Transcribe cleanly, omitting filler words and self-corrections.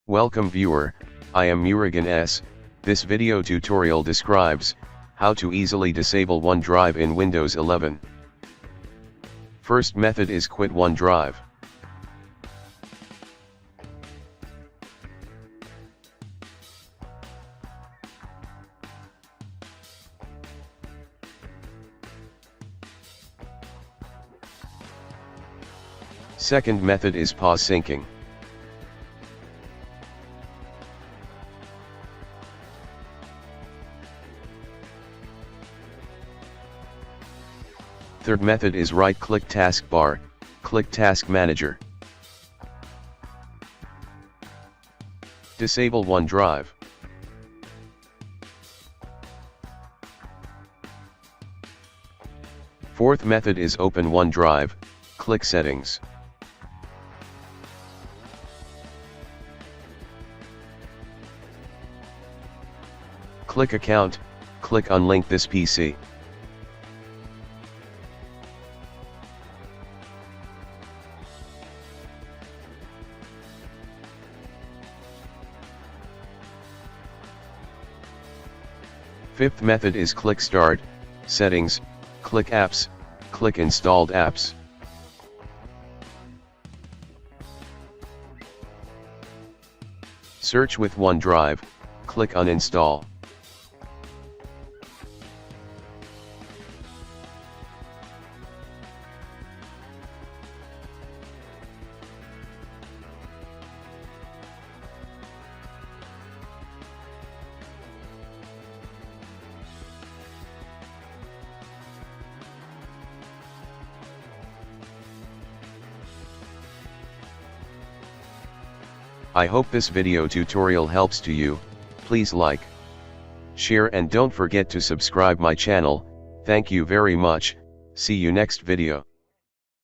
Welcome viewer, I am Murugan S. This video tutorial describes how to easily disable OneDrive in Windows 11. First method is quit OneDrive. Second method is pause syncing. Third method is right-click taskbar, click Task Manager. Disable OneDrive. Fourth method is open OneDrive, click Settings. Click Account, click Unlink this PC. Fifth method is click Start, Settings, click Apps, click Installed Apps. Search with OneDrive, click Uninstall. I hope this video tutorial helps to you. Please like, share and don't forget to subscribe my channel. Thank you very much. See you next video.